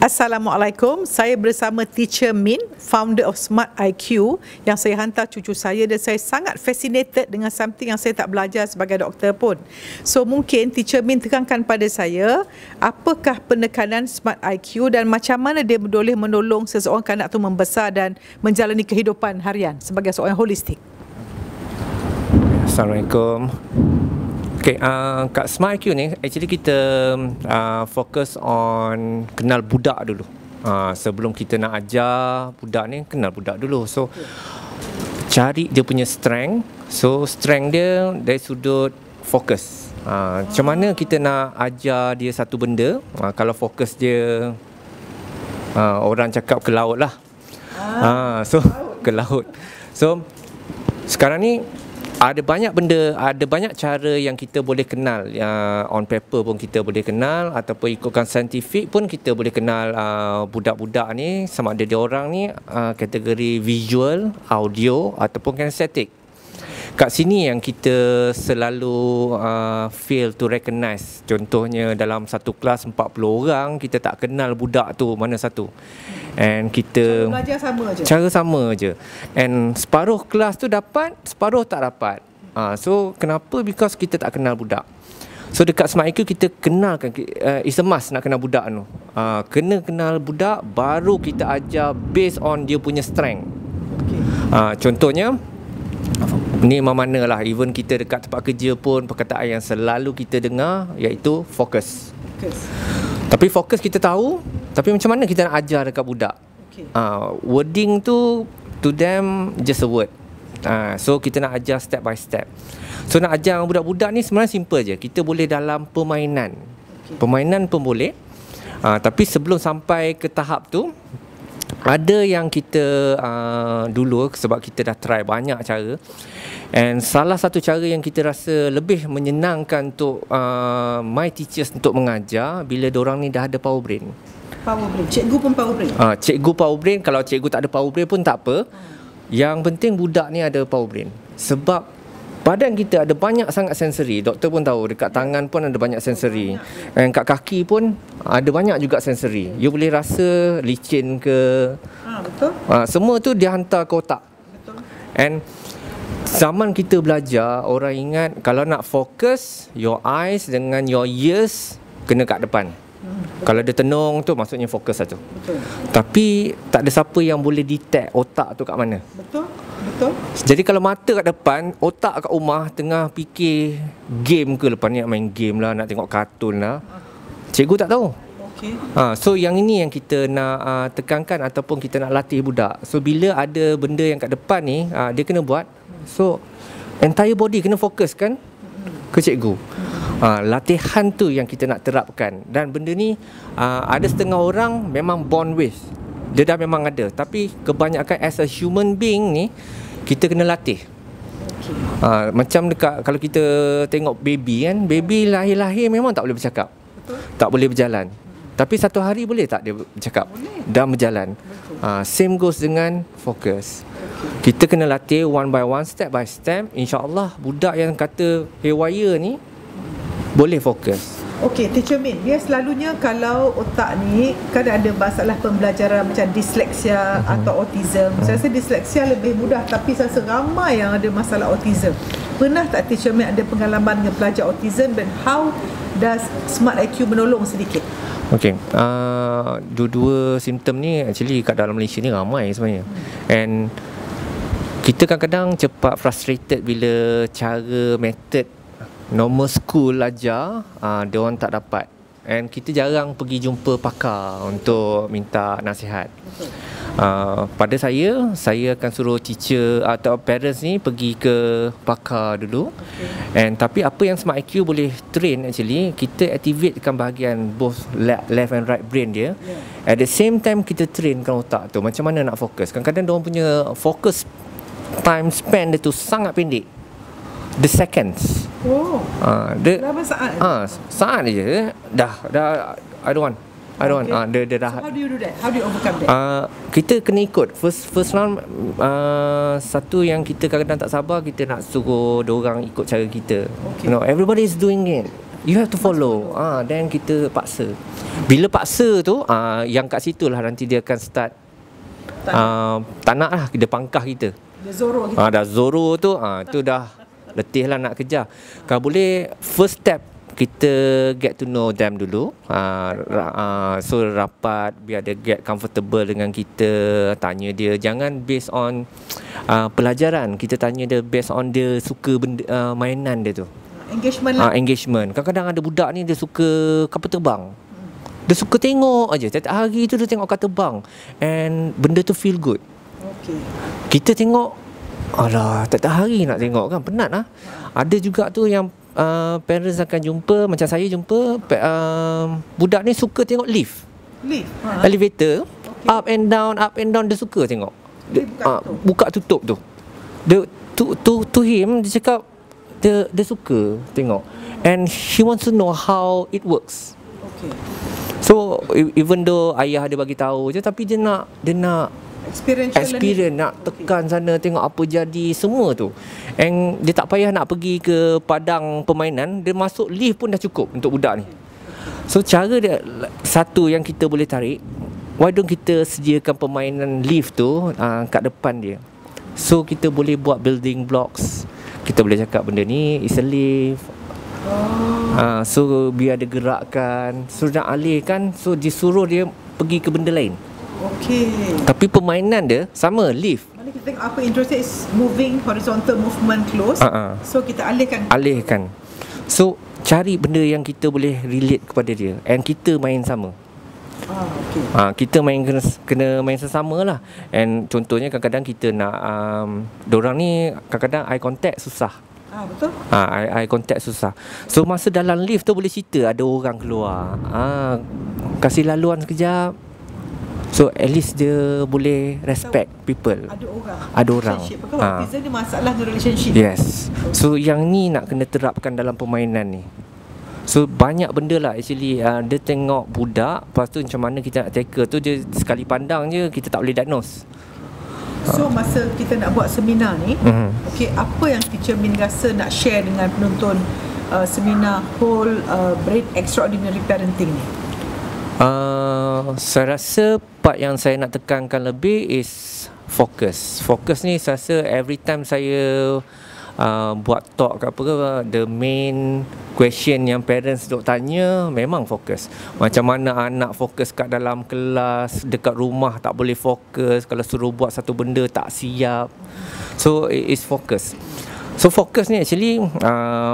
Assalamualaikum, saya bersama Teacher Min, founder of Smart IQ, yang saya hantar cucu saya dan saya sangat fascinated dengan something yang saya tak belajar sebagai doktor pun. So mungkin Teacher Min tekankan pada saya, apakah penekanan Smart IQ dan macam mana dia boleh menolong seseorang kanak tu membesar dan menjalani kehidupan harian sebagai seorang holistik. Assalamualaikum. Okay, kat Smart IQ ni, actually kita fokus on kenal budak dulu. Sebelum kita nak ajar budak ni, kenal budak dulu. So, cari dia punya strength. So, strength dia dari sudut fokus. Macam mana kita nak ajar dia satu benda, kalau fokus dia, orang cakap ke laut lah. So, ke laut. So, sekarang ni, ada banyak benda, ada banyak cara yang kita boleh kenal. On paper pun kita boleh kenal, ataupun ikutkan saintifik pun kita boleh kenal budak-budak ni, sama ada dia orang ni kategori visual, audio ataupun kinestetik. Kat sini yang kita selalu fail to recognize. Contohnya dalam satu kelas 40 orang, kita tak kenal budak tu mana satu. And kita Cara belajar sama je. Cara sama je. And separuh kelas tu dapat, separuh tak dapat. So kenapa? Because kita tak kenal budak. So dekat Smart IQ kita kenalkan, it's a must nak kenal budak tu. Kena kenal budak, baru kita ajar based on dia punya strength. Contohnya ni mana lah, even kita dekat tempat kerja pun perkataan yang selalu kita dengar iaitu fokus. Tapi fokus kita tahu, tapi macam mana kita nak ajar dekat budak? Wording tu to them just a word. So kita nak ajar step by step. So nak ajar budak-budak ni sebenarnya simple je. Kita boleh dalam permainan. Permainan pun boleh. Tapi sebelum sampai ke tahap tu, ada yang kita dulu, sebab kita dah try banyak cara, and salah satu cara yang kita rasa lebih menyenangkan untuk my teachers untuk mengajar, bila diorang ni dah ada power brain. Power brain, cikgu pun power brain. Cikgu power brain, kalau cikgu tak ada power brain pun tak apa. Yang penting budak ni ada power brain. Sebab badan kita ada banyak sangat sensori. Doktor pun tahu, dekat tangan pun ada banyak sensori. Dan kat kaki pun ada banyak juga sensori. You boleh rasa licin ke. Betul. Semua tu dia hantar ke otak. Betul. And zaman kita belajar, orang ingat kalau nak fokus, your eyes dengan your ears kena kat depan. Kalau dia tenung tu maksudnya fokus saja. Betul. Tapi tak ada siapa yang boleh detect otak tu kat mana. Betul. Betul. Jadi kalau mata kat depan, otak kat rumah tengah fikir game ke, lepas ni nak main game lah, nak tengok kartun lah, cikgu tak tahu. So yang ini yang kita nak tekankan ataupun kita nak latih budak. So bila ada benda yang kat depan ni, dia kena buat. So entire body kena fokus kan ke cikgu. Latihan tu yang kita nak terapkan. Dan benda ni ada setengah orang memang born with, dia dah memang ada. Tapi kebanyakan as a human being ni, kita kena latih. Macam dekat, kalau kita tengok baby kan, baby lahir-lahir memang tak boleh bercakap. Tak boleh berjalan. Tapi satu hari boleh tak dia bercakap? Dan berjalan. Same goes dengan fokus. Kita kena latih one by one, step by step. InsyaAllah budak yang kata haywire ni boleh fokus. Okey, Teacher Min, dia selalunya kalau otak ni kan ada masalah pembelajaran macam disleksia atau autism. Saya rasa disleksia lebih mudah, tapi saya rasa ramai yang ada masalah autism. Pernah tak Teacher Min ada pengalaman dengan pelajar autism, dan how does Smart IQ menolong sedikit? Okey, dua-dua simptom ni actually kat dalam Malaysia ni ramai sebenarnya. And kita kadang-kadang cepat frustrated bila cara method normal school ajar, dia orang tak dapat. And kita jarang pergi jumpa pakar untuk minta nasihat. Pada saya akan suruh teacher atau parents ni pergi ke pakar dulu. And tapi apa yang Smart IQ boleh train actually, kita activatekan bahagian both left and right brain dia. At the same time kita trainkan otak tu macam mana nak fokus. Kadang-kadang dia orang punya focus time span dia tu sangat pendek. The seconds. Berapa saat? Saat je. Dah I don't want. Dia dah. So how do you do that? How do you overcome that? Kita kena ikut. First round, satu yang kita kadang-kadang tak sabar, kita nak suruh diorang ikut cara kita. You know, everybody is doing it. You have to follow. Then kita paksa. Bila paksa tu, yang kat situ lah nanti dia akan start tak nak lah, dia pangkah kita. Dia Zoro kita. Dah Zoro tu, tu dah letih lah nak kejar. Kalau boleh, first step kita get to know them dulu. So rapat, biar dia get comfortable dengan kita. Tanya dia, jangan based on pelajaran. Kita tanya dia based on dia suka benda, mainan dia tu. Engagement lah. Engagement. Kadang-kadang ada budak ni dia suka kapal terbang. Dia suka tengok aja. Setiap hari tu dia tengok kapal terbang. And benda tu feel good. Okay. Kita tengok, alah, setiap hari nak tengok kan, penat lah. Ada juga tu yang parents akan jumpa, macam saya jumpa, budak ni suka tengok lift. Elevator. Okay. Up and down dia suka tengok. Dia, buka tutup tu. Dia, to him, dia cakap, dia suka tengok. And he wants to know how it works. Okay. So even though ayah dia bagi tahu je, tapi dia nak experience, nak tekan sana, tengok apa jadi semua tu. And dia tak payah nak pergi ke padang permainan, dia masuk lift pun dah cukup untuk budak ni. So cara dia, satu yang kita boleh tarik, why don't kita sediakan permainan lift tu kat depan dia. So kita boleh buat building blocks. Kita boleh cakap benda ni is a lift. So biar dia gerakkan. So nak alihkan, so disuruh dia pergi ke benda lain. Okay. Tapi permainan dia sama, lift. Mana kita tengok apa interested is moving, horizontal movement close. So kita alihkan. So cari benda yang kita boleh relate kepada dia, and kita main sama. Okay. Kita kena main sesama lah. And contohnya kadang-kadang kita nak dorang ni kadang-kadang eye contact susah. Betul. Eye contact susah. So masa dalam lift tu boleh cerita ada orang keluar. Kasih laluan sekejap. So at least dia boleh respect people. Ada orang. Beza dia masalah dengan relationship. Yes. So yang ni nak kena terapkan dalam permainan ni. So banyak benda lah actually. Dia tengok budak, lepas tu macam mana kita nak tackle tu, dia sekali pandang je kita tak boleh diagnose. So masa kita nak buat seminar ni, okay, apa yang Teacher Min rasa nak share dengan penonton seminar Whole Brain Extraordinary Parenting ni? Saya rasa part yang saya nak tekankan lebih is fokus. Fokus ni saya rasa every time saya buat talk ke apa ke, the main question yang parents duk tanya memang fokus. Macam mana anak fokus kat dalam kelas, dekat rumah tak boleh fokus, kalau suruh buat satu benda tak siap. So it is fokus. So fokus ni actually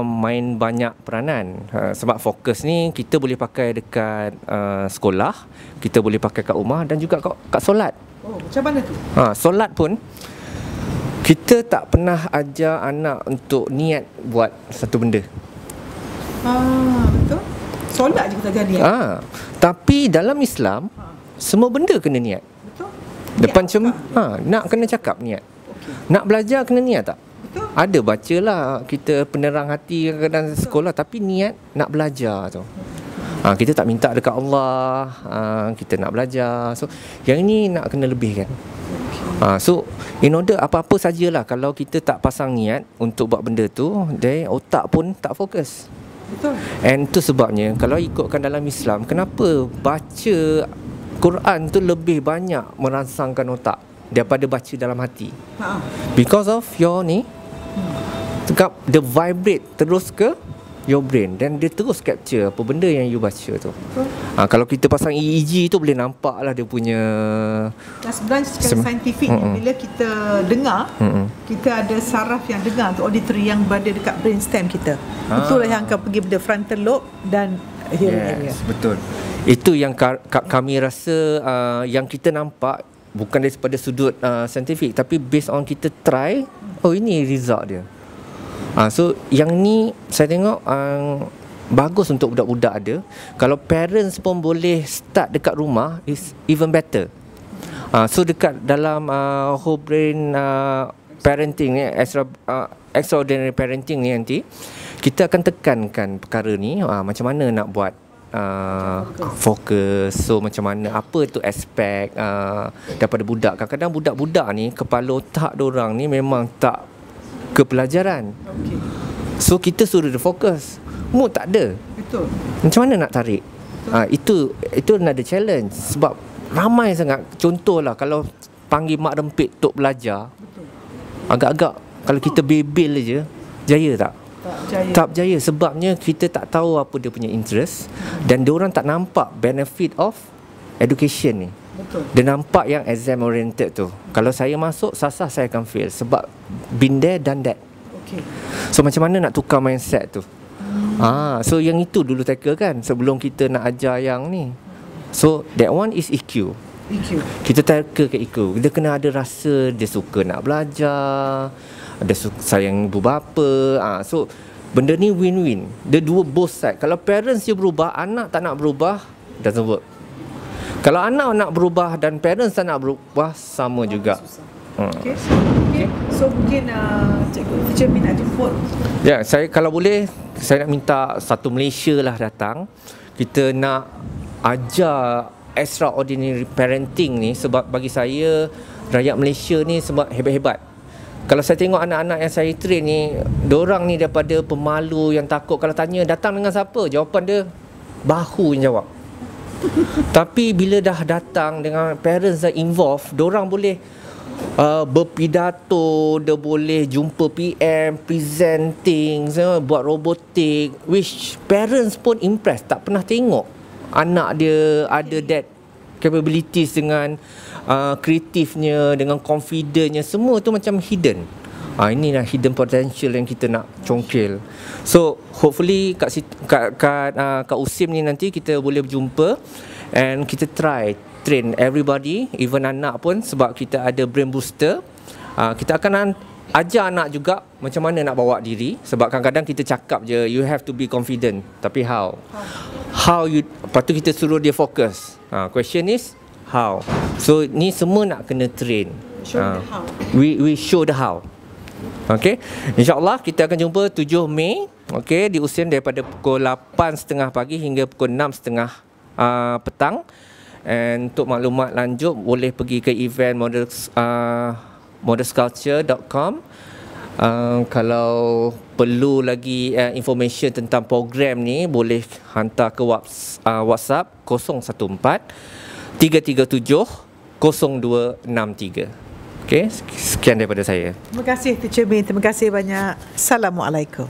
main banyak peranan. Sebab fokus ni kita boleh pakai dekat sekolah, kita boleh pakai kat rumah dan juga kat solat. Oh, macam mana tu? Solat pun kita tak pernah ajar anak untuk niat buat satu benda. Betul. Solat je kita ajar niat. Tapi dalam Islam semua benda kena niat. Betul. Depan nak kena cakap niat. Okay. Nak belajar kena niat tak? Betul. Ada bacalah kita penerang hati kadang-kadang sekolah, tapi niat nak belajar tu. Kita tak minta dekat Allah, kita nak belajar. So yang ini nak kena lebihkan. So in order apa-apa sajalah, kalau kita tak pasang niat untuk buat benda tu, then otak pun tak fokus. Betul. And tu sebabnya kalau ikutkan dalam Islam, kenapa baca Quran tu lebih banyak merangsangkan otak daripada baca dalam hati? Because of your ni dia vibrate terus ke your brain, dan dia terus capture apa benda yang you baca tu. Kalau kita pasang EEG tu boleh nampak lah dia punya. Sebenarnya secara saintifik bila kita dengar, kita ada saraf yang dengar tu, auditory, yang berada dekat brainstem kita. Itulah yang akan pergi pada frontal lobe dan hearing area. Betul. Itu yang kami rasa yang kita nampak bukan daripada sudut saintifik, tapi based on kita try, ini result dia. So yang ni saya tengok bagus untuk budak-budak ada. Kalau parents pun boleh start dekat rumah, is even better. So dekat dalam whole brain parenting ni, extraordinary parenting ni, nanti kita akan tekankan perkara ni, macam mana nak buat fokus. So macam mana, apa tu aspek daripada budak. Kadang-kadang budak-budak ni kepala otak diorang ni memang tak ke pelajaran. So kita suruh dia fokus. Mood tak ada. Betul. Macam mana nak tarik? Itu another challenge. Sebab ramai sangat. Contohlah kalau panggil mak rempit untuk belajar, agak-agak kalau kita bebel je, jaya tak? Tak berjaya. Sebabnya kita tak tahu apa dia punya interest, dan diorang tak nampak benefit of education ni. Betul. Dia nampak yang exam oriented tu. Kalau saya masuk, sasah saya akan fail. Sebab been there, done that. Okay. So macam mana nak tukar mindset tu? So yang itu dulu tackle kan, sebelum kita nak ajar yang ni. So that one is EQ. Kita tackle ke EQ. Dia kena ada rasa dia suka nak belajar, ada sayang ibu bapa. So benda ni win-win. Dia dua both side. Kalau parents dia berubah, anak tak nak berubah, doesn't work. Kalau anak nak berubah dan parents tak nak berubah, sama juga. Okay. So mungkin Teacher Min nak jemput. Ya, saya kalau boleh, saya nak minta satu Malaysia lah datang. Kita nak ajar extraordinary parenting ni, sebab bagi saya rakyat Malaysia ni sebab hebat-hebat. Kalau saya tengok anak-anak yang saya train ni, diorang ni daripada pemalu yang takut, kalau tanya datang dengan siapa, jawapan dia bahu yang jawab. Tapi bila dah datang dengan parents yang involved, diorang boleh berpidato, dia boleh jumpa PM, presenting, buat robotik, which parents pun impressed. Tak pernah tengok anak dia ada that capabilities dengan kreatifnya, dengan confidentnya, semua tu macam hidden. Inilah hidden potential yang kita nak congkil. So hopefully kat USIM ni nanti kita boleh berjumpa, and kita train everybody, even anak pun, sebab kita ada brain booster. Kita akan ajar anak juga macam mana nak bawa diri, sebab kadang-kadang kita cakap je you have to be confident, tapi how you, lepas tu kita suruh dia fokus. Question is how. So ni semua nak kena train. We show the how. Okay, InsyaAllah kita akan jumpa 7 Mei, okay, di USIM daripada pukul 8.30 pagi hingga pukul 6.30 petang. And untuk maklumat lanjut boleh pergi ke event modelsculpture.com. Kalau perlu lagi information tentang program ni, boleh hantar ke WhatsApp 014 337 0263. Okay, sekian daripada saya. Terima kasih Teacher Min. Terima kasih banyak. Assalamualaikum.